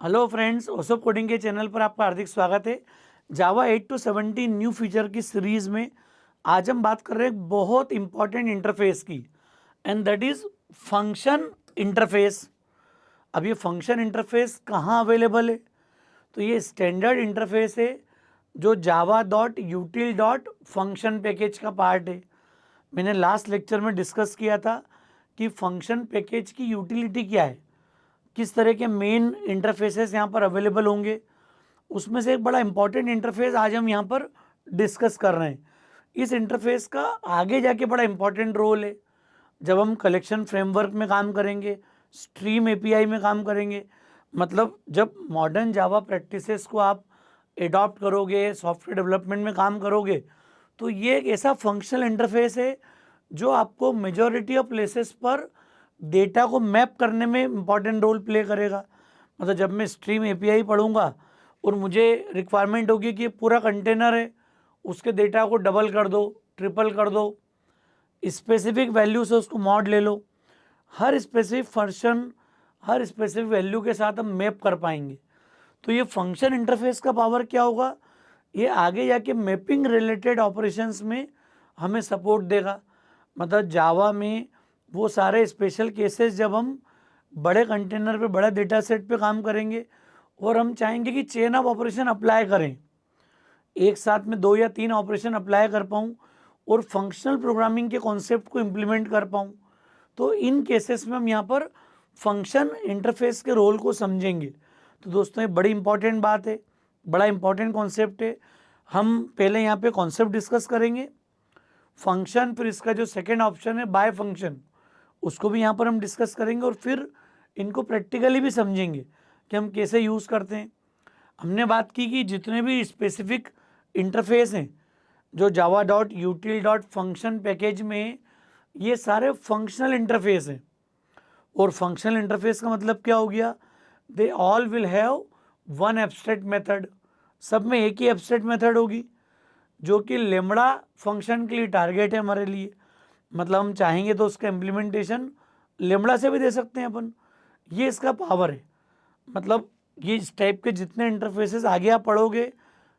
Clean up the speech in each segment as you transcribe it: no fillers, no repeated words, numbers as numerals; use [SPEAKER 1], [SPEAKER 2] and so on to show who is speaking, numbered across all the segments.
[SPEAKER 1] Hello friends, ओसो coding के channel पर आपका हार्दिक स्वागत है। जावा 8 टू 17 न्यू फीचर की सीरीज में आज हम बात कर रहे हैं एक बहुत इंपॉर्टेंट इंटरफेस की, and that is function interface. अब ये फंक्शन इंटरफेस कहाँ अवेलेबल है? तो ये स्टैंडर्ड इंटरफेस है जो Java dot यूटिल dot function package का पार्ट है। मैंने लास्ट लेक्चर में डिस्कस किया था कि फंक्शन पैकेज की यूटिलिटी क्या है, किस तरह के मेन इंटरफेसेस यहाँ पर अवेलेबल होंगे। उसमें से एक बड़ा इंपॉर्टेंट इंटरफेस आज हम यहाँ पर डिस्कस कर रहे हैं। इस इंटरफेस का आगे जाके बड़ा इंपॉर्टेंट रोल है जब हम कलेक्शन फ्रेमवर्क में काम करेंगे, स्ट्रीम एपीआई में काम करेंगे। मतलब जब मॉडर्न जावा प्रैक्टिसेस को आप एडॉप्ट करोगे, सॉफ्टवेयर डेवलपमेंट में काम करोगे, तो ये एक ऐसा फंक्शनल इंटरफेस है जो आपको मेजॉरिटी ऑफ प्लेसेस पर डेटा को मैप करने में इम्पॉर्टेंट रोल प्ले करेगा। मतलब जब मैं स्ट्रीम एपीआई पढ़ूंगा और मुझे रिक्वायरमेंट होगी कि ये पूरा कंटेनर है, उसके डेटा को डबल कर दो, ट्रिपल कर दो, स्पेसिफिक वैल्यू से उसको मॉड ले लो, हर स्पेसिफिक फंक्शन हर स्पेसिफिक वैल्यू के साथ हम मैप कर पाएंगे। तो ये फंक्शन इंटरफेस का पावर क्या होगा? ये आगे जाके मैपिंग रिलेटेड ऑपरेशंस में हमें सपोर्ट देगा। मतलब जावा में वो सारे स्पेशल केसेस जब हम बड़े कंटेनर पे, बड़ा डेटा सेट पे काम करेंगे और हम चाहेंगे कि चेन ऑफ ऑपरेशन अप्लाई करें, एक साथ में 2 या 3 ऑपरेशन अप्लाई कर पाऊँ और फंक्शनल प्रोग्रामिंग के कॉन्सेप्ट को इम्प्लीमेंट कर पाऊँ, तो इन केसेस में हम यहाँ पर फंक्शन इंटरफेस के रोल को समझेंगे। तो दोस्तों ये बड़ी इंपॉर्टेंट बात है, बड़ा इंपॉर्टेंट कॉन्सेप्ट है। हम पहले यहाँ पे कॉन्सेप्ट डिस्कस करेंगे फंक्शन, फिर इसका जो सेकेंड ऑप्शन है बाय फंक्शन, उसको भी यहाँ पर हम डिस्कस करेंगे और फिर इनको प्रैक्टिकली भी समझेंगे कि हम कैसे यूज़ करते हैं। हमने बात की कि जितने भी स्पेसिफिक इंटरफेस हैं जो Java dot यूटिल dot function package में, ये सारे फंक्शनल इंटरफेस हैं। और फंक्शनल इंटरफेस का मतलब क्या हो गया? They all will have one abstract method. सब में एक ही एब्स्ट्रैक्ट मेथड होगी जो कि लेमड़ा फंक्शन के लिए टारगेट है हमारे लिए। मतलब हम चाहेंगे तो उसका इम्प्लीमेंटेशन लेमड़ा से भी दे सकते हैं अपन। ये इसका पावर है। मतलब ये इस टाइप के जितने इंटरफेसेस आगे आप पढ़ोगे,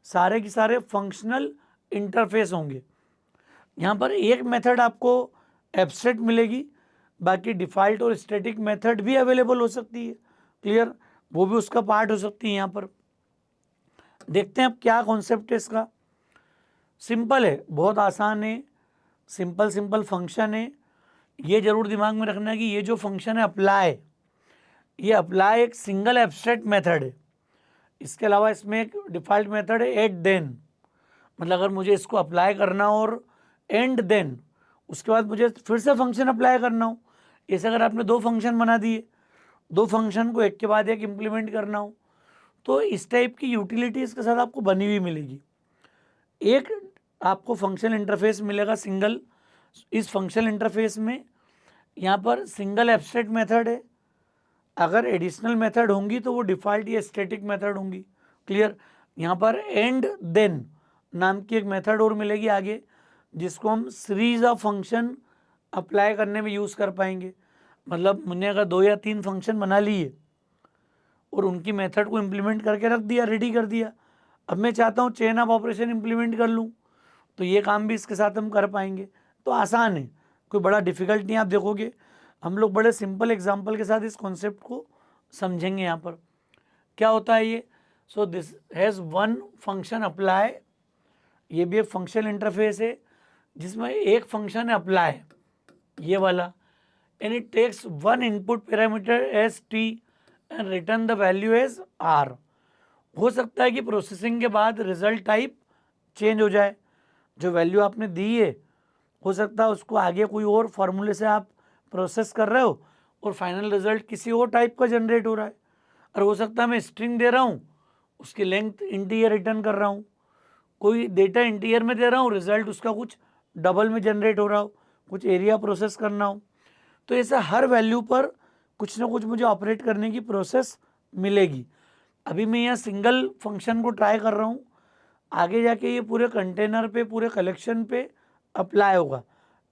[SPEAKER 1] सारे के सारे फंक्शनल इंटरफेस होंगे। यहाँ पर एक मेथड आपको एब्स्ट्रैक्ट मिलेगी, बाकी डिफ़ॉल्ट और स्टैटिक मेथड भी अवेलेबल हो सकती है। क्लियर? वो भी उसका पार्ट हो सकती है। यहाँ पर देखते हैं अब क्या कॉन्सेप्ट है इसका। सिंपल है, बहुत आसान है, सिंपल सिंपल फंक्शन है। ये जरूर दिमाग में रखना है कि ये जो फंक्शन है अप्लाई, ये अप्लाई एक सिंगल एब्स्ट्रैक्ट मेथड है। इसके अलावा इसमें एक डिफ़ॉल्ट मेथड है एट देन। मतलब अगर मुझे इसको अप्लाई करना हो और एंड देन उसके बाद मुझे फिर से फंक्शन अप्लाई करना हो, ऐसे अगर आपने 2 फंक्शन बना दिए, 2 फंक्शन को एक के बाद एक इम्प्लीमेंट करना हो, तो इस टाइप की यूटिलिटी इसके साथ आपको बनी हुई मिलेगी। एक आपको फंक्शन इंटरफेस मिलेगा सिंगल। इस फंक्शन इंटरफेस में यहाँ पर सिंगल एब्स्ट्रैक्ट मेथड है। अगर एडिशनल मेथड होंगी तो वो डिफ़ॉल्ट या स्टैटिक मेथड होंगी। क्लियर? यहाँ पर एंड देन नाम की एक मेथड और मिलेगी आगे, जिसको हम सीरीज ऑफ फंक्शन अप्लाई करने में यूज़ कर पाएंगे। मतलब मैंने अगर 2 या 3 फंक्शन बना लिए और उनकी मेथड को इम्प्लीमेंट करके रख दिया, रेडी कर दिया, अब मैं चाहता हूँ चेन ऑफ ऑपरेशन इम्प्लीमेंट कर लूँ, तो ये काम भी इसके साथ हम कर पाएंगे। तो आसान है, कोई बड़ा डिफ़िकल्ट नहीं। आप देखोगे हम लोग बड़े सिंपल एग्जांपल के साथ इस कॉन्सेप्ट को समझेंगे। यहाँ पर क्या होता है ये? So this has one function apply. ये भी एक फंक्शन इंटरफेस है जिसमें एक फंक्शन है अप्लाई, ये वाला, and it takes one input parameter as T and return the value as R. हो सकता है कि प्रोसेसिंग के बाद रिजल्ट टाइप चेंज हो जाए। जो वैल्यू आपने दी है, हो सकता है उसको आगे कोई और फार्मूले से आप प्रोसेस कर रहे हो और फाइनल रिजल्ट किसी और टाइप का जनरेट हो रहा है। और हो सकता है मैं स्ट्रिंग दे रहा हूँ, उसकी लेंथ इंटीजर रिटर्न कर रहा हूँ, कोई डेटा इंटीजर में दे रहा हूँ, रिजल्ट उसका कुछ डबल में जनरेट हो रहा हो, कुछ एरिया प्रोसेस करना हो। तो ऐसा हर वैल्यू पर कुछ ना कुछ मुझे ऑपरेट करने की प्रोसेस मिलेगी। अभी मैं यहाँ सिंगल फंक्शन को ट्राई कर रहा हूँ, आगे जाके ये पूरे कंटेनर पे, पूरे कलेक्शन पे अप्लाई होगा।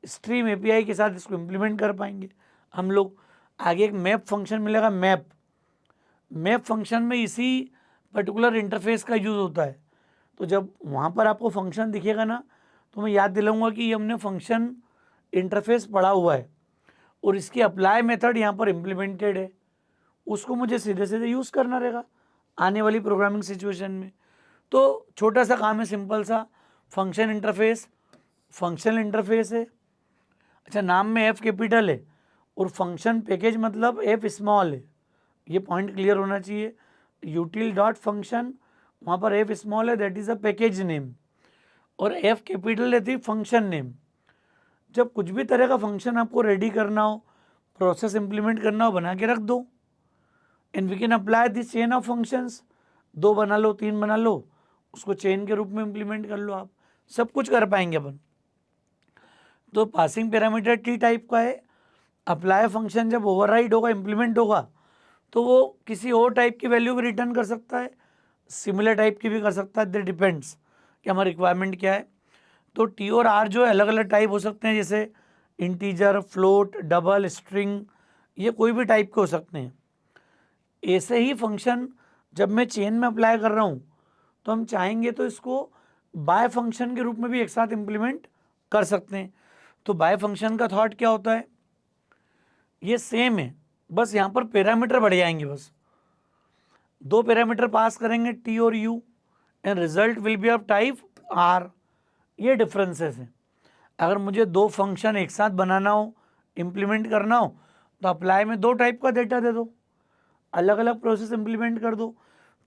[SPEAKER 1] स्ट्रीम एपीआई के साथ इसको इम्प्लीमेंट कर पाएंगे हम लोग। आगे एक मैप फंक्शन मिलेगा, मैप। मैप फंक्शन में इसी पर्टिकुलर इंटरफेस का यूज़ होता है। तो जब वहाँ पर आपको फंक्शन दिखेगा ना, तो मैं याद दिलाऊंगा कि ये हमने फंक्शन इंटरफेस पढ़ा हुआ है और इसकी अप्लाई मेथड यहाँ पर इम्प्लीमेंटेड है, उसको मुझे सीधे सीधे यूज़ करना रहेगा आने वाली प्रोग्रामिंग सिचुएशन में। तो छोटा सा काम है, सिंपल सा, फंक्शन इंटरफेस, फंक्शनल इंटरफेस है। अच्छा, नाम में एफ कैपिटल है और फंक्शन पैकेज मतलब एफ स्मॉल है, ये पॉइंट क्लियर होना चाहिए। यूटिल डॉट फंक्शन, वहाँ पर एफ स्मॉल है, that is a package name, और एफ कैपिटल रहती है फंक्शन नेम। जब कुछ भी तरह का फंक्शन आपको रेडी करना हो, प्रोसेस इंप्लीमेंट करना हो, बना के रख दो, and we can apply this chain of functions. 2 बना लो, 3 बना लो, उसको चेन के रूप में इंप्लीमेंट कर लो, आप सब कुछ कर पाएंगे अपन। तो पासिंग पैरामीटर टी टाइप का है। अप्लाई फंक्शन जब ओवरराइड होगा, इंप्लीमेंट होगा, तो वो किसी और टाइप की वैल्यू भी रिटर्न कर सकता है, सिमिलर टाइप की भी कर सकता है, दैट डिपेंड्स कि हमारा रिक्वायरमेंट क्या है। तो टी और आर जो है अलग अलग टाइप हो सकते हैं, जैसे इंटीजर, फ्लोट, डबल, स्ट्रिंग, ये कोई भी टाइप के हो सकते हैं। ऐसे ही फंक्शन जब मैं चेन में अप्लाई कर रहा हूँ, तो हम चाहेंगे तो इसको बाय फंक्शन के रूप में भी एक साथ इम्प्लीमेंट कर सकते हैं। तो बाय फंक्शन का थॉट क्या होता है, ये सेम है, बस यहाँ पर पैरामीटर बढ़ जाएंगे, बस 2 पैरामीटर पास करेंगे टी और U, and result will be of type R. ये डिफरेंसेस हैं। अगर मुझे 2 फंक्शन एक साथ बनाना हो, इम्प्लीमेंट करना हो, तो अप्लाई में 2 टाइप का डेटा दे दो, अलग अलग प्रोसेस इम्प्लीमेंट कर दो।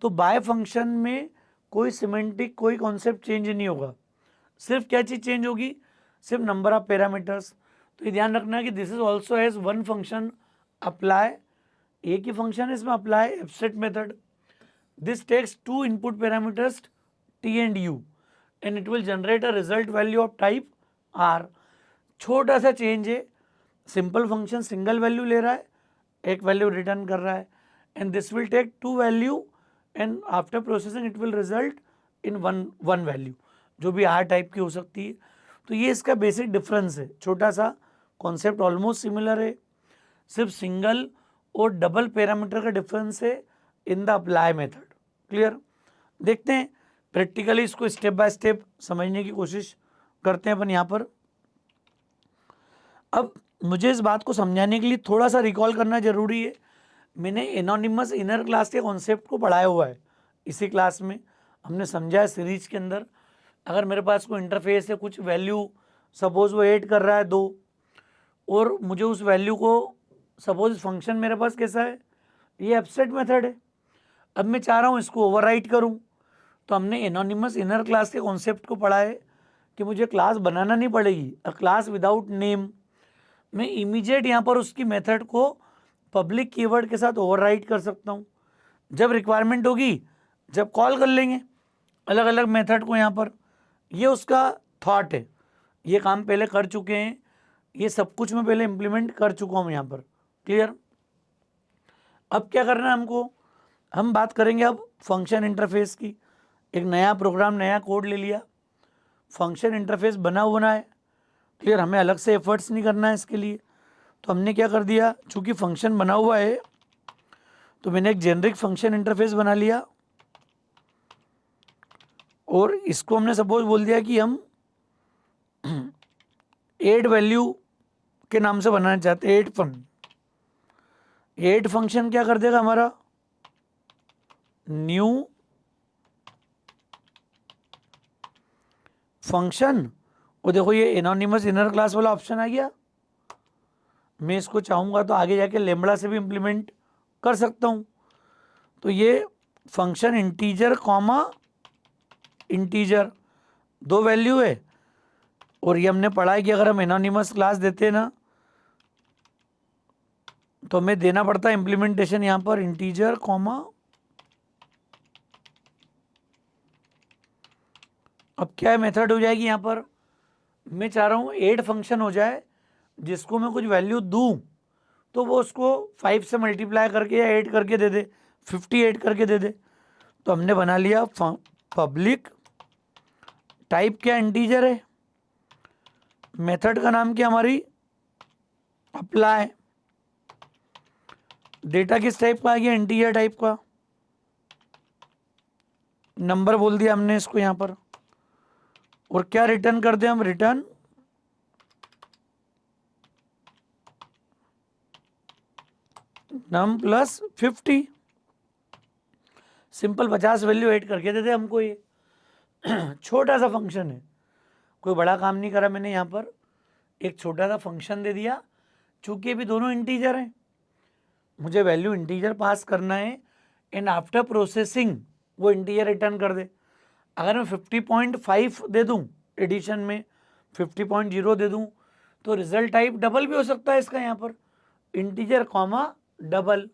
[SPEAKER 1] तो बाय फंक्शन में कोई सिमेंटिक, कोई कॉन्सेप्ट चेंज नहीं होगा, सिर्फ क्या चीज़ चेंज होगी, सिर्फ नंबर ऑफ पैरामीटर्स। तो ये ध्यान रखना है कि this is also as one function apply, एक ही फंक्शन है इसमें apply abstract method. This takes 2 input parameters T and U, and it will generate a result value of type R. छोटा सा चेंज है, सिंपल फंक्शन सिंगल वैल्यू ले रहा है, एक वैल्यू रिटर्न कर रहा है, and this will take 2 value, and after processing it will result in one value, जो भी आर टाइप की हो सकती है। तो ये इसका बेसिक डिफरेंस है, छोटा सा कॉन्सेप्ट ऑलमोस्ट सिमिलर है, सिर्फ सिंगल और डबल पैरामीटर का डिफरेंस है इन द अप्लाई मेथड। क्लियर? देखते हैं प्रैक्टिकली इसको स्टेप बाय स्टेप समझने की कोशिश करते हैं अपन यहाँ पर। अब मुझे इस बात को समझाने के लिए थोड़ा सा रिकॉल करना जरूरी है। मैंने एनोनिमस इनर क्लास के कॉन्सेप्ट को पढ़ाया हुआ है, इसी क्लास में हमने समझा है सीरीज के अंदर। अगर मेरे पास कोई इंटरफेस है, कुछ वैल्यू सपोज वो ऐड कर रहा है 2, और मुझे उस वैल्यू को, सपोज फंक्शन मेरे पास कैसा है, ये एब्स्ट्रैक्ट मेथड है, अब मैं चाह रहा हूँ इसको ओवरराइट करूँ, तो हमने एनोनिमस इनर क्लास के कॉन्सेप्ट को पढ़ा है कि मुझे क्लास बनाना नहीं पड़ेगी, अ क्लास विदाउट नेम। मैं इमीडिएट यहाँ पर उसकी मेथड को पब्लिक कीवर्ड के साथ ओवरराइट कर सकता हूँ। जब रिक्वायरमेंट होगी, जब कॉल कर लेंगे अलग अलग मेथड को यहाँ पर। ये उसका थॉट है, ये काम पहले कर चुके हैं, ये सब कुछ मैं पहले इम्प्लीमेंट कर चुका हूँ यहाँ पर। क्लियर? अब क्या करना है हमको, हम बात करेंगे अब फंक्शन इंटरफेस की। एक नया प्रोग्राम, नया कोड ले लिया, फंक्शन इंटरफेस बना हुआ है। क्लियर? हमें अलग से एफर्ट्स नहीं करना है इसके लिए। तो हमने क्या कर दिया, चूंकि फंक्शन बना हुआ है, तो मैंने एक जेनरिक फंक्शन इंटरफेस बना लिया, और इसको हमने सपोज बोल दिया कि हम ऐड वैल्यू के नाम से बनाना चाहते हैं, ऐड फंक्शन क्या कर देगा हमारा, न्यू फंक्शन। और देखो ये एनोनिमस इनर क्लास वाला ऑप्शन आ गया। मैं इसको चाहूँगा तो आगे जाके लेम्बड़ा से भी इम्प्लीमेंट कर सकता हूँ। तो ये function integer comma integer, 2 value है, और ये हमने पढ़ा है कि अगर हम एनोनिमस क्लास देते हैं ना, तो हमें देना पड़ता है इम्प्लीमेंटेशन यहाँ पर इंटीजर कॉमा, अब क्या है मेथड हो जाएगी यहाँ पर, मैं चाह रहा हूँ ऐड फंक्शन हो जाए, जिसको मैं कुछ वैल्यू दूँ तो वो उसको 5 से मल्टीप्लाई करके या ऐड करके दे दे, 50 ऐड करके दे दे। तो हमने बना लिया पब्लिक, टाइप क्या इंटीजर है, मेथड का नाम क्या हमारी अप्लाई, डेटा किस टाइप का आ गया, इंटीजर टाइप का, नंबर बोल दिया हमने इसको यहां पर, और क्या रिटर्न कर दें हम, return num plus 50, simple 50 value add करके दे दे हमको ये। छोटा सा फंक्शन है, कोई बड़ा काम नहीं करा मैंने यहाँ पर, एक छोटा सा फंक्शन दे दिया। चूंकि अभी दोनों इंटीजर हैं, मुझे वैल्यू इंटीजर पास करना है, एंड आफ्टर प्रोसेसिंग वो इंटीजर रिटर्न कर दे। अगर मैं 50.5 दे दूं एडिशन में, 50.0 दे दूं, तो रिजल्ट टाइप डबल भी हो सकता है इसका, यहाँ पर इंटीजर कॉमा डबल।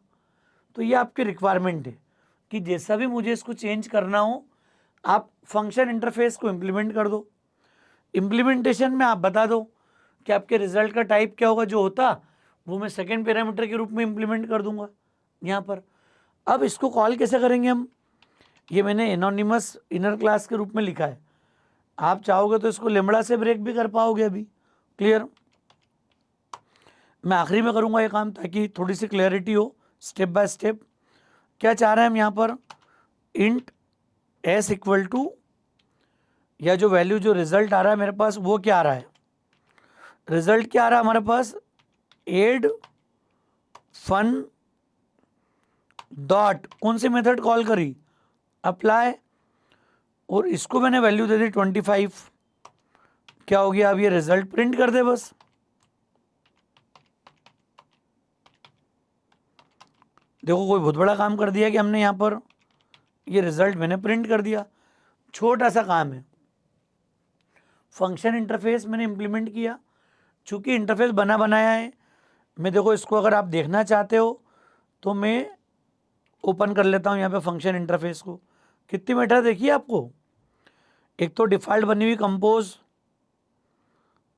[SPEAKER 1] तो ये आपकी रिक्वायरमेंट है कि जैसा भी मुझे इसको चेंज करना हो, आप फंक्शन इंटरफेस को इम्प्लीमेंट कर दो। इम्प्लीमेंटेशन में आप बता दो कि आपके रिजल्ट का टाइप क्या होगा, जो होता वो मैं सेकेंड पैरामीटर के रूप में इम्प्लीमेंट कर दूंगा यहाँ पर। अब इसको कॉल कैसे करेंगे हम, ये मैंने एनोनिमस इनर क्लास के रूप में लिखा है, आप चाहोगे तो इसको लेमड़ा से ब्रेक भी कर पाओगे अभी। क्लियर, मैं आखिरी में करूँगा ये काम ताकि थोड़ी सी क्लैरिटी हो स्टेप बाय स्टेप। क्या चाह रहे हैं हम यहाँ पर, इंट एस इक्वल टू, या जो वैल्यू जो रिजल्ट आ रहा है मेरे पास वो क्या आ रहा है, रिजल्ट क्या आ रहा है हमारे पास, एड फन डॉट, कौन सी मेथड कॉल करी, अप्लाई, और इसको मैंने वैल्यू दे दी 25। क्या हो गया, अब ये रिजल्ट प्रिंट कर दे बस। देखो कोई बहुत बड़ा काम कर दिया कि हमने यहाँ पर ये रिजल्ट मैंने प्रिंट कर दिया, छोटा सा काम है। फंक्शन इंटरफेस मैंने इंप्लीमेंट किया, चूंकि इंटरफेस बना बनाया है। मैं देखो इसको अगर आप देखना चाहते हो तो मैं ओपन कर लेता हूँ यहाँ पे फंक्शन इंटरफेस को। कितनी मेथड देखिए आपको, एक तो डिफ़ॉल्ट बनी हुई कंपोज,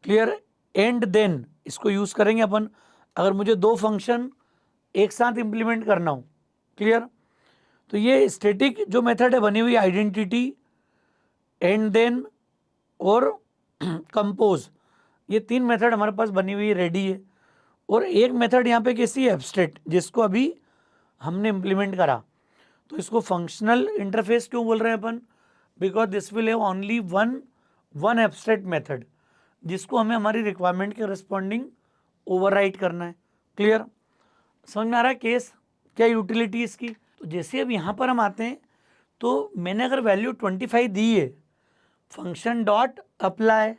[SPEAKER 1] क्लियर, एंड देन इसको यूज़ करेंगे अपन अगर मुझे दो फंक्शन एक साथ इंप्लीमेंट करना हो। क्लियर, तो ये स्टैटिक जो मेथड है बनी हुई आइडेंटिटी, एंड देन और कंपोज, ये तीन मेथड हमारे पास बनी हुई रेडी है। और एक मेथड यहाँ पे कैसी है, एब्स्ट्रैक्ट, जिसको अभी हमने इम्प्लीमेंट करा। तो इसको फंक्शनल इंटरफेस क्यों बोल रहे हैं अपन, because this will have only one abstract method, जिसको हमें हमारी रिक्वायरमेंट के रिस्पॉन्डिंग ओवरराइट करना है। क्लियर, समझ में आ रहा है केस, क्या यूटिलिटी इसकी। तो जैसे अब यहाँ पर हम आते हैं, तो मैंने अगर वैल्यू 25 दी है, फंक्शन डॉट अप्लाई,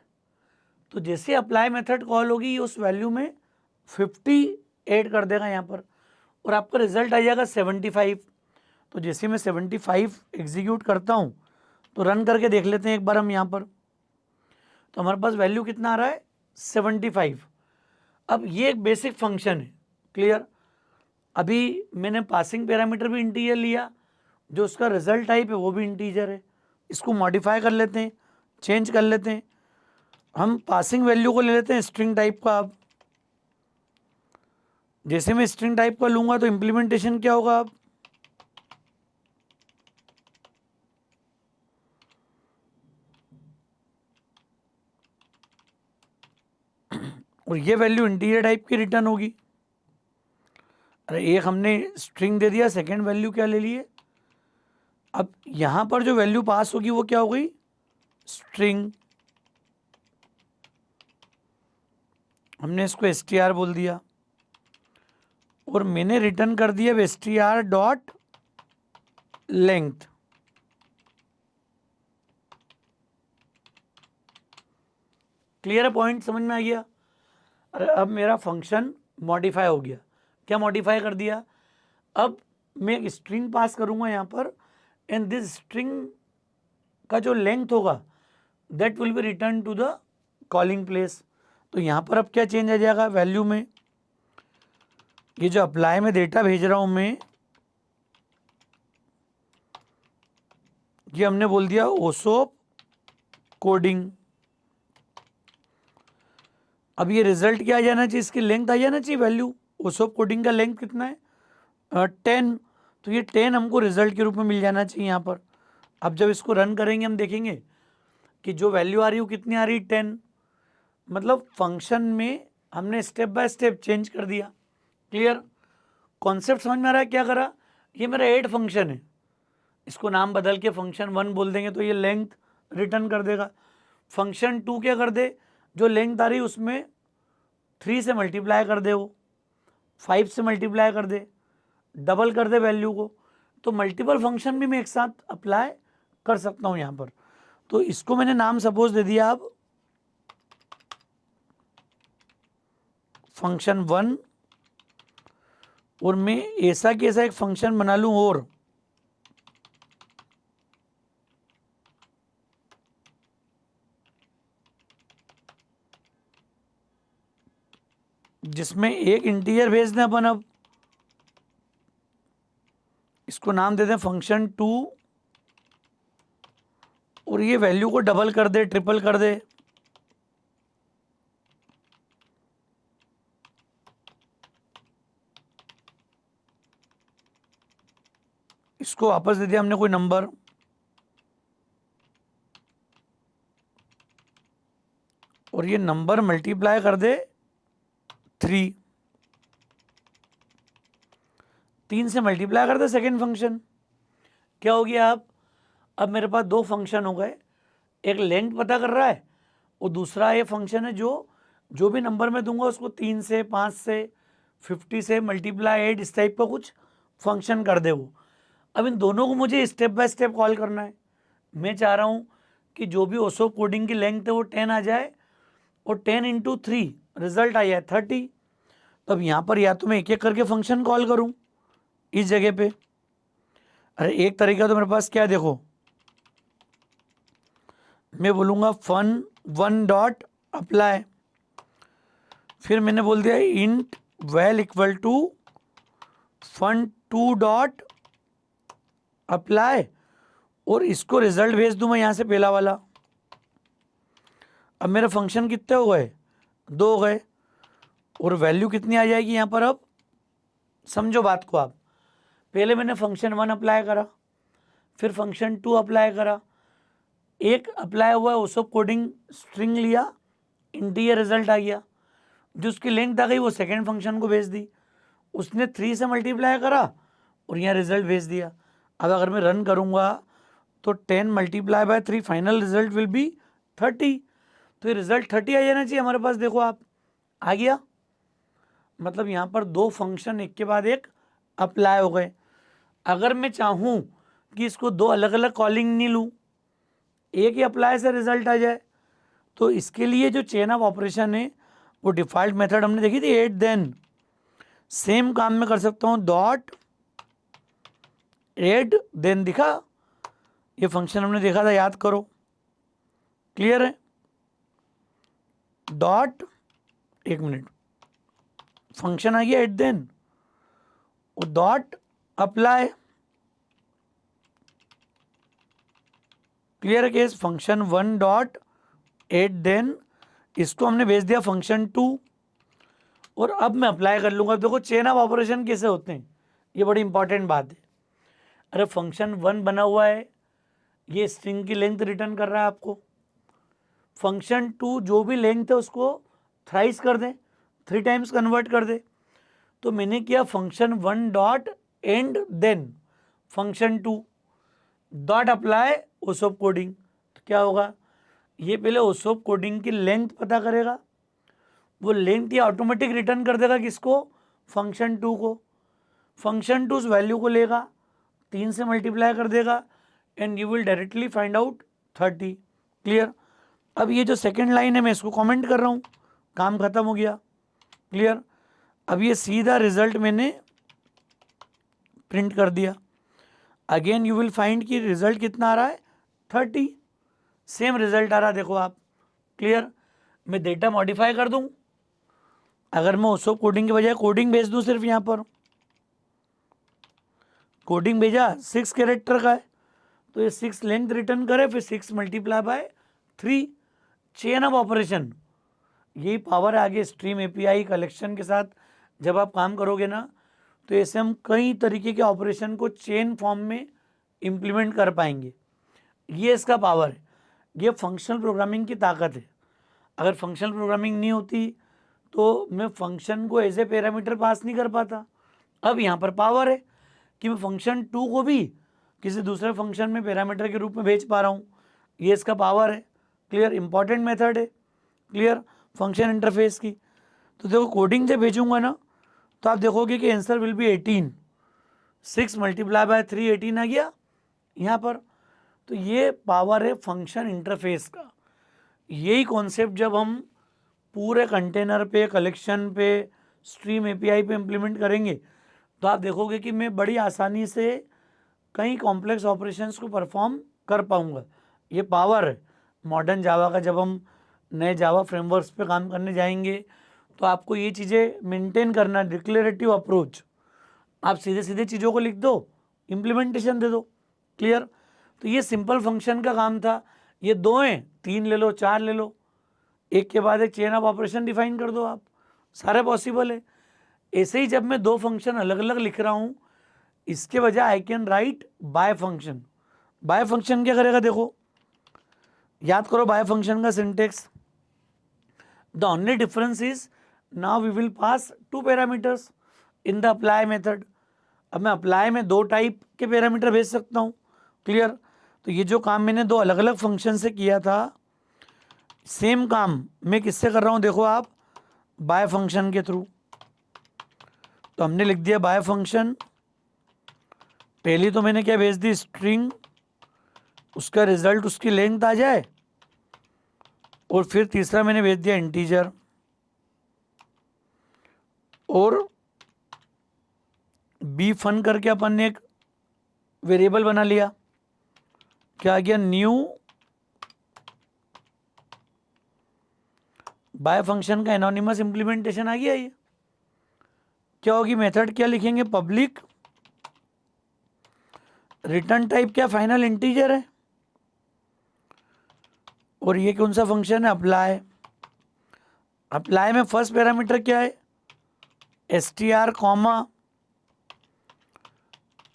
[SPEAKER 1] तो जैसे अप्लाई मेथड कॉल होगी ये उस वैल्यू में 50 ऐड कर देगा यहाँ पर, और आपका रिजल्ट आ जाएगा 75। तो जैसे मैं 75 एग्जीक्यूट करता हूँ, तो रन करके देख लेते हैं एक बार हम यहाँ पर, तो हमारे पास वैल्यू कितना आ रहा है, 75। अब ये एक बेसिक फंक्शन है। क्लियर, अभी मैंने पासिंग पैरामीटर भी इंटीजर लिया, जो उसका रिजल्ट टाइप है वो भी इंटीजर है। इसको मॉडिफाई कर लेते हैं, चेंज कर लेते हैं। हम पासिंग वैल्यू को ले लेते हैं स्ट्रिंग टाइप का। अब जैसे मैं स्ट्रिंग टाइप का लूँगा तो इम्प्लीमेंटेशन क्या होगा, अब और ये वैल्यू इंटीजर टाइप की रिटर्न होगी। अरे एक हमने स्ट्रिंग दे दिया, सेकेंड वैल्यू क्या ले लिए, अब यहाँ पर जो वैल्यू पास होगी वो क्या हो गई, स्ट्रिंग। हमने इसको str बोल दिया, और मैंने रिटर्न कर दिया str डॉट लेंथ। क्लियर है, पॉइंट समझ में आ गया। अरे अब मेरा फंक्शन मॉडिफाई हो गया, क्या मॉडिफाई कर दिया, अब मैं एक स्ट्रिंग पास करूंगा यहाँ पर, एंड दिस स्ट्रिंग का जो लेंथ होगा that will be return to the calling place. तो यहाँ पर अब क्या चेंज आ जाएगा वैल्यू में, ये जो अप्लाई में डेटा भेज रहा हूँ मैं, ये हमने बोल दिया ओसोप कोडिंग। अब ये रिजल्ट क्या आ जाना चाहिए, इसकी लेंथ आ जाना चाहिए वैल्यू, ओसोप कोडिंग का लेंथ कितना है, 10। तो ये 10 हमको रिजल्ट के रूप में मिल जाना चाहिए यहाँ पर। अब जब इसको रन करेंगे हम देखेंगे कि जो वैल्यू आ रही है वो कितनी आ रही है, 10। मतलब फंक्शन में हमने स्टेप बाय स्टेप चेंज कर दिया। क्लियर, कॉन्सेप्ट समझ में आ रहा है? क्या करा, ये मेरा ऐड फंक्शन है, इसको नाम बदल के फंक्शन 1 बोल देंगे तो ये लेंथ रिटर्न कर देगा। फंक्शन 2 क्या कर दे, जो लेंथ आ रही उसमें 3 से मल्टीप्लाई कर दे, वो 5 से मल्टीप्लाई कर दे, डबल कर दे वैल्यू को। तो मल्टीपल फंक्शन भी मैं एक साथ अप्लाई कर सकता हूँ यहाँ पर। तो इसको मैंने नाम सपोज दे दिया अब फंक्शन 1, और मैं ऐसा कि ऐसा एक फंक्शन बना लूँ और जिसमें एक इंटीजर भेज दें अपन। अब इसको नाम दे दें फंक्शन 2, और ये वैल्यू को डबल कर दे, ट्रिपल कर दे। इसको वापस दे दिया हमने कोई नंबर, और ये नंबर मल्टीप्लाई कर दे 3, 3 से मल्टीप्लाई कर दे सेकेंड फंक्शन। क्या हो गया अब मेरे पास दो फंक्शन हो गए, एक लेंथ पता कर रहा है और दूसरा ये फंक्शन है जो भी नंबर मैं दूंगा उसको 3 से 5 से 50 से मल्टीप्लाई 8 इस टाइप का कुछ फंक्शन कर दे वो। अब इन दोनों को मुझे स्टेप बाय स्टेप कॉल करना है। मैं चाह रहा हूँ कि जो भी ओसो कोडिंग की लेंथ है वो 10 आ जाए और 10 इंटू 3 रिजल्ट आ जाए 30। तो अब यहाँ पर या तो मैं एक एक करके फंक्शन कॉल करूँ इस जगह पे। अरे एक तरीका तो मेरे पास क्या है, देखो मैं बोलूँगा fun1 डॉट अप्लाई, फिर मैंने बोल दिया int val equal to fun2 dot apply, और इसको रिजल्ट भेज दूं मैं यहाँ से पहला वाला। अब मेरे फंक्शन कितने हो गए, 2 हो गए, और वैल्यू कितनी आ जाएगी यहाँ पर। अब समझो बात को आप, पहले मैंने फंक्शन 1 अप्लाई करा, फिर फंक्शन 2 अप्लाई करा, एक अप्लाई हुआ है उसको कोडिंग स्ट्रिंग लिया, इंटीजर रिजल्ट आ गया, जो उसकी लेंथ आ गई वो सेकेंड फंक्शन को भेज दी, उसने 3 से मल्टीप्लाई करा और यहाँ रिजल्ट भेज दिया। अब अगर मैं रन करूँगा तो 10 multiply by 3 final result will B 30। तो ये रिजल्ट 30 आ जाना चाहिए हमारे पास। देखो आप, आ गया। मतलब यहाँ पर दो फंक्शन एक के बाद एक अप्लाई हो गए। अगर मैं चाहूँ कि इसको दो अलग अलग कॉलिंग नहीं लूँ, एक ही अप्लाई से रिजल्ट आ जाए, तो इसके लिए जो चेन ऑफ ऑपरेशन है वो डिफ़ॉल्ट मेथड हमने देखी थी एट देन, सेम काम में कर सकता हूँ डॉट एड देन। दिखा, ये फंक्शन हमने देखा था, याद करो, क्लियर है। डॉट, एक मिनट, फंक्शन आ गया एट देन और डॉट अप्लाई, क्लियर है case. Function 1 dot and then, इसको हमने भेज दिया फंक्शन 2, और अब मैं अप्लाई कर लूँगा। देखो चेन ऑफ ऑपरेशन कैसे होते हैं, ये बड़ी इंपॉर्टेंट बात है। अरे फंक्शन 1 बना हुआ है, ये स्ट्रिंग की लेंथ रिटर्न कर रहा है आपको। फंक्शन 2 जो भी लेंथ है उसको थ्राइस कर दें, 3 टाइम्स कन्वर्ट कर दे। तो मैंने किया function 1 dot and then function 2 dot apply ओसोप कोडिंग। तो क्या होगा, ये पहले ओसोप कोडिंग की लेंथ पता करेगा, वो लेंथ ये ऑटोमेटिक रिटर्न कर देगा किसको, फंक्शन 2 को। फंक्शन 2 उस वैल्यू को लेगा, 3 से मल्टीप्लाई कर देगा, and you will directly find out 30। Clear. अब ये जो सेकेंड लाइन है मैं इसको कमेंट कर रहा हूँ, काम खत्म हो गया। क्लियर। अब ये सीधा रिजल्ट मैंने प्रिंट कर दिया। अगेन यू विल फाइंड कि रिजल्ट कितना आ रहा है, 30। सेम रिजल्ट आ रहा है, देखो आप। क्लियर। मैं डेटा मॉडिफाई कर दूं, अगर मैं उसको कोडिंग के बजाय कोडिंग भेज दूं, सिर्फ यहाँ पर कोडिंग भेजा 6 कैरेक्टर का है, तो ये 6 लेंथ रिटर्न करे, फिर 6 multiply by 3, chain of operation. यही पावर है आगे स्ट्रीम एपीआई कलेक्शन के साथ जब आप काम करोगे ना, तो ऐसे हम कई तरीके के ऑपरेशन को चेन फॉर्म में इम्प्लीमेंट कर पाएंगे। ये इसका पावर है, ये फंक्शनल प्रोग्रामिंग की ताकत है। अगर फंक्शनल प्रोग्रामिंग नहीं होती तो मैं फंक्शन को एज ए पैरामीटर पास नहीं कर पाता। अब यहाँ पर पावर है कि मैं फंक्शन 2 को भी किसी दूसरे फंक्शन में पैरामीटर के रूप में भेज पा रहा हूँ, ये इसका पावर है। क्लियर, इंपॉर्टेंट मेथड है। क्लियर, फंक्शन इंटरफेस की। तो देखो कोडिंग जब भेजूंगा ना तो आप देखोगे कि answer will be 18, 6 multiply by 3 18 आ गया यहाँ पर। तो ये पावर है फंक्शन इंटरफेस का। यही कॉन्सेप्ट जब हम पूरे कंटेनर पे, कलेक्शन पे, स्ट्रीम एपीआई पे इम्प्लीमेंट करेंगे तो आप देखोगे कि मैं बड़ी आसानी से कई कॉम्प्लेक्स ऑपरेशंस को परफॉर्म कर पाऊंगा। ये पावर है मॉडर्न जावा का। जब हम नए जावा फ्रेमवर्क्स पे काम करने जाएंगे तो आपको ये चीज़ें मेंटेन करना, डिक्लेरेटिव अप्रोच। आप सीधे सीधे चीज़ों को लिख दो, इम्प्लीमेंटेशन दे दो। क्लियर, तो ये सिंपल फंक्शन का काम था। ये 2 हैं, 3 ले लो, 4 ले लो, एक के बाद एक चेन ऑफ ऑपरेशन डिफाइन कर दो आप, सारे पॉसिबल है। ऐसे ही जब मैं 2 फंक्शन अलग अलग लिख रहा हूँ, इसके वजह I can write BiFunction. BiFunction क्या करेगा देखो, याद करो बाय फंक्शन का syntax. The only difference is now we will pass 2 parameters in the apply method. अब मैं अप्लाई में 2 टाइप के पैरामीटर भेज सकता हूँ। क्लियर, तो ये जो काम मैंने 2 अलग अलग फंक्शन से किया था, सेम काम मैं किससे कर रहा हूँ देखो आप, बाय फंक्शन के थ्रू। तो हमने लिख दिया बाय फंक्शन। पहली तो मैंने क्या भेज दी, स्ट्रिंग, उसका रिजल्ट उसकी लेंथ आ जाए, और फिर तीसरा मैंने भेज दिया इंटीजर, और बी फन करके अपन ने एक वेरिएबल बना लिया। क्या आ गया, न्यू बाय फंक्शन का एनोनिमस इंप्लीमेंटेशन आ गया। ये क्या होगी, मेथड क्या लिखेंगे, पब्लिक, रिटर्न टाइप क्या फाइनल इंटीजर है, और ये कौन सा फंक्शन है, अप्लाई। अप्लाई में फर्स्ट पैरामीटर क्या है, str कॉमा,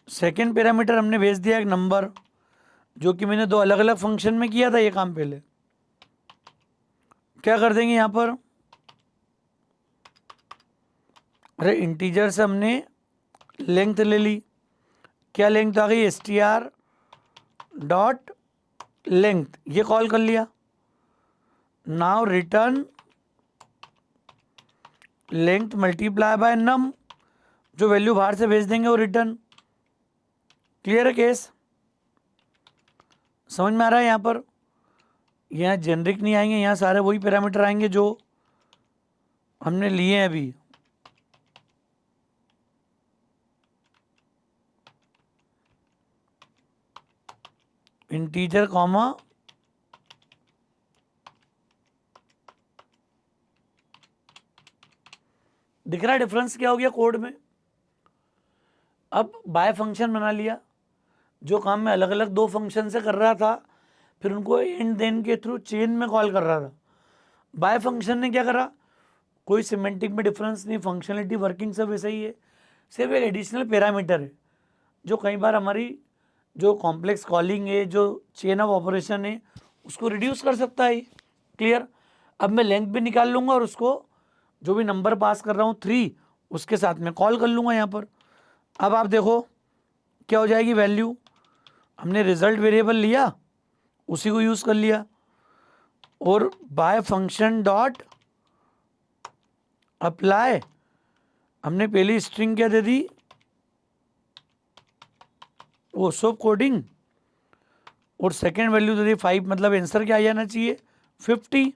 [SPEAKER 1] सेकेंड पैरामीटर हमने भेज दिया एक नंबर, जो कि मैंने 2 अलग अलग फंक्शन में किया था ये काम पहले। क्या कर देंगे यहाँ पर, अरे इंटीजर से हमने लेंथ ले ली। क्या लेंथ आ गई, str डॉट लेंथ, ये कॉल कर लिया। Now return length multiply by num, जो वैल्यू बाहर से भेज देंगे वो रिटर्न। क्लियर है केस, समझ में आ रहा है। यहाँ पर यहाँ जेनरिक नहीं आएंगे, यहाँ सारे वही पैरामीटर आएंगे जो हमने लिए हैं अभी। इंटीजर कॉमा, दिख रहा है डिफरेंस क्या हो गया कोड में। अब बाय फंक्शन बना लिया, जो काम मैं अलग अलग 2 फंक्शन से कर रहा था, फिर उनको एंड देन के थ्रू चेन में कॉल कर रहा था। बाय फंक्शन ने क्या करा, कोई सिमेंटिक में डिफरेंस नहीं, फंक्शनलिटी वर्किंग सब वैसे ही है, सिर्फ एक एडिशनल पैरामीटर है जो कई बार हमारी जो कॉम्प्लेक्स कॉलिंग है, जो चेन ऑफ ऑपरेशन है, उसको रिड्यूस कर सकता है। क्लियर, अब मैं लेंथ भी निकाल लूँगा और उसको जो भी नंबर पास कर रहा हूँ 3, उसके साथ में कॉल कर लूँगा यहाँ पर। अब आप देखो क्या हो जाएगी वैल्यू, हमने रिजल्ट वेरिएबल लिया, उसी को यूज़ कर लिया, और बाय फंक्शन डॉट अप्लाई हमने पहली स्ट्रिंग क्या दे दी, वो सब कोडिंग, और सेकेंड वैल्यू दे दी 5, मतलब आंसर क्या आ जाना चाहिए 50।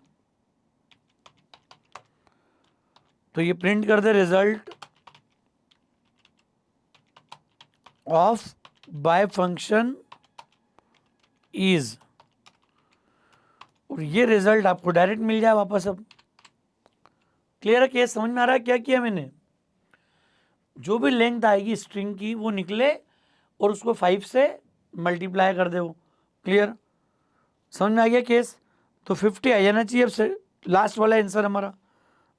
[SPEAKER 1] तो ये प्रिंट कर दे result of by function is, और ये रिजल्ट आपको डायरेक्ट मिल जाए वापस। अब क्लियर है केस, समझ में आ रहा है क्या किया मैंने, जो भी लेंथ आएगी स्ट्रिंग की वो निकले और उसको 5 से मल्टीप्लाई कर दे वो। क्लियर, समझ में आ गया केस। तो 50 आ जाना चाहिए अब से लास्ट वाला आंसर हमारा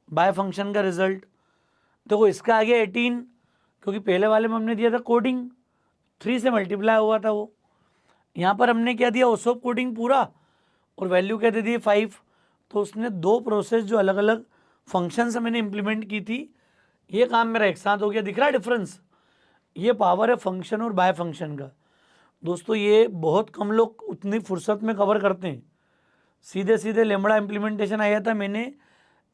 [SPEAKER 1] बाय फंक्शन का रिजल्ट। देखो इसका आ गया 18, क्योंकि पहले वाले में हमने दिया था कोडिंग, 3 से मल्टीप्लाई हुआ था वो। यहाँ पर हमने क्या दिया, ओसोप कोडिंग पूरा, और वैल्यू क्या दे दी 5। तो उसने 2 प्रोसेस जो अलग अलग फंक्शन से मैंने इम्प्लीमेंट की थी, ये काम मेरा एक साथ हो गया, दिख रहा है डिफरेंस। ये पावर है फंक्शन और बाय फंक्शन का। दोस्तों ये बहुत कम लोग उतनी फुर्सत में कवर करते हैं। सीधे सीधे लेमड़ा इम्प्लीमेंटेशन आया था, मैंने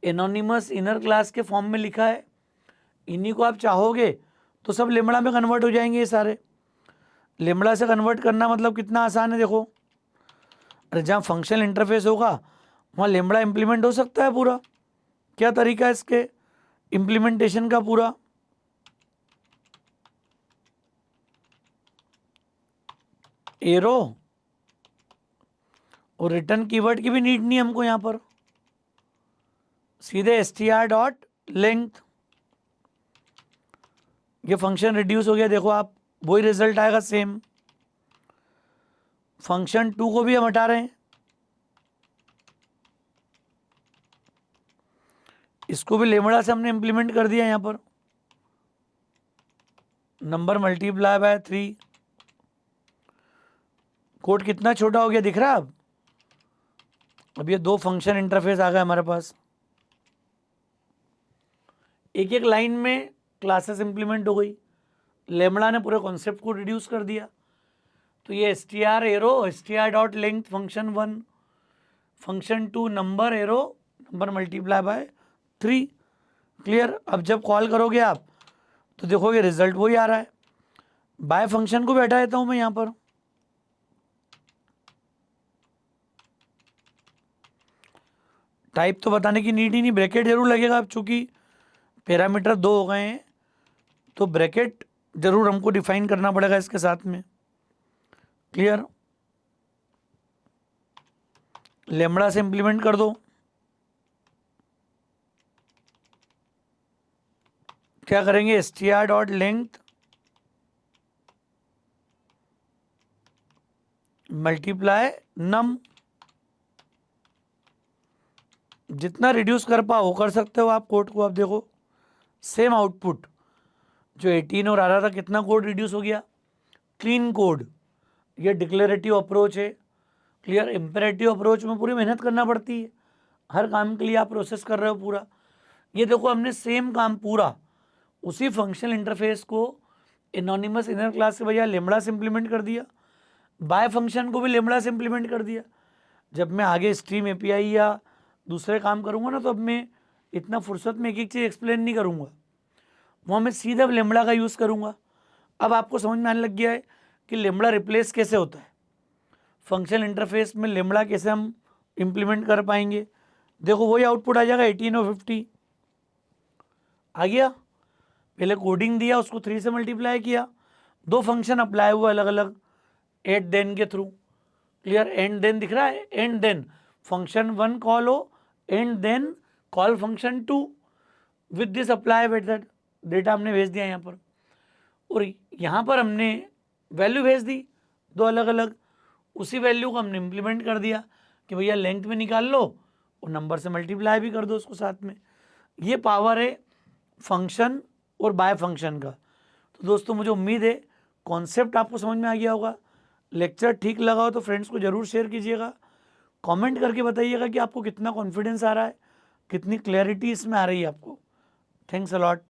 [SPEAKER 1] एनोनिमस इनर क्लास के फॉर्म में लिखा है। इन्हीं को आप चाहोगे तो सब लेमड़ा में कन्वर्ट हो जाएंगे ये सारे। लेमड़ा से कन्वर्ट करना मतलब कितना आसान है देखो। अरे जहाँ फंक्शनल इंटरफेस होगा वहाँ लेमड़ा इम्प्लीमेंट हो सकता है पूरा। क्या तरीका है इसके इम्प्लीमेंटेशन का पूरा? एरो और रिटर्न कीवर्ड की भी नीड नहीं हमको यहाँ पर, सीधे str.length ये फंक्शन रिड्यूस हो गया। देखो आप वही रिजल्ट आएगा सेम। फंक्शन 2 को भी हम हटा रहे हैं, इसको भी लेमड़ा से हमने इंप्लीमेंट कर दिया। यहाँ पर नंबर मल्टीप्लाई बाय 3, कोड कितना छोटा हो गया दिख रहा है अब। अब ये 2 फंक्शन इंटरफेस आ गए हमारे पास, एक एक लाइन में क्लासेस इंप्लीमेंट हो गई। लेमड़ा ने पूरे कॉन्सेप्ट को रिड्यूस कर दिया। तो ये str arrow str.length function 1, function 2 number arrow number multiply by 3। Clear? अब जब कॉल करोगे आप तो देखोगे रिजल्ट वही आ रहा है। बाय फंक्शन को भी हटा देता हूं मैं यहां पर। टाइप तो बताने की नीड ही नहीं, ब्रैकेट जरूर लगेगा। अब चूंकि पैरामीटर 2 हो गए हैं तो ब्रैकेट जरूर हमको डिफाइन करना पड़ेगा इसके साथ में। क्लियर? लेमड़ा से इंप्लीमेंट कर दो। क्या करेंगे? str.length मल्टीप्लाई नम। जितना रिड्यूस कर पाओ कर सकते हो आप कोड को। आप देखो सेम आउटपुट जो 18 और आ रहा था, कितना कोड रिड्यूस हो गया। Clean code. ये डिक्लेरेटिव अप्रोच है। क्लियर? इंपेरेटिव अप्रोच में पूरी मेहनत करना पड़ती है, हर काम के लिए आप प्रोसेस कर रहे हो पूरा। ये देखो हमने सेम काम पूरा उसी फंक्शनल इंटरफेस को एनोनिमस इनर क्लास के बजाय लेमड़ा से इंप्लीमेंट कर दिया। बाय फंक्शन को भी लेमड़ा से इंप्लीमेंट कर दिया। जब मैं आगे स्ट्रीम एपीआई या दूसरे काम करूँगा ना, तो अब मैं इतना फुर्सत में एक एक चीज़ एक्सप्लेन नहीं करूँगा, वहाँ मैं सीधा लेमड़ा का यूज़ करूँगा। अब आपको समझ में आने लग गया है कि लेमड़ा रिप्लेस कैसे होता है, फंक्शनल इंटरफेस में लेमड़ा कैसे हम इम्प्लीमेंट कर पाएंगे। देखो वही आउटपुट आ जाएगा 18 और 50 आ गया। पहले कोडिंग दिया, उसको 3 से मल्टीप्लाई किया, 2 फंक्शन अप्लाई हुआ अलग अलग एट देन के थ्रू। क्लियर? एंड देन दिख रहा है, एंड देन फंक्शन 1 कॉल हो, and then call function 2 with this apply method. Data हमने भेज दिया यहाँ पर, और यहाँ पर हमने वैल्यू भेज दी 2 अलग अलग। उसी वैल्यू को हमने इम्प्लीमेंट कर दिया कि भैया लेंथ में निकाल लो और नंबर से मल्टीप्लाई भी कर दो उसको साथ में। ये पावर है फंक्शन और बाय फंक्शन का। तो दोस्तों मुझे उम्मीद है कॉन्सेप्ट आपको समझ में आ गया होगा। लेक्चर ठीक लगा हो तो फ्रेंड्स को ज़रूर शेयर कीजिएगा। कमेंट करके बताइएगा कि आपको कितना कॉन्फिडेंस आ रहा है, कितनी क्लैरिटी इसमें आ रही है आपको। Thanks a lot.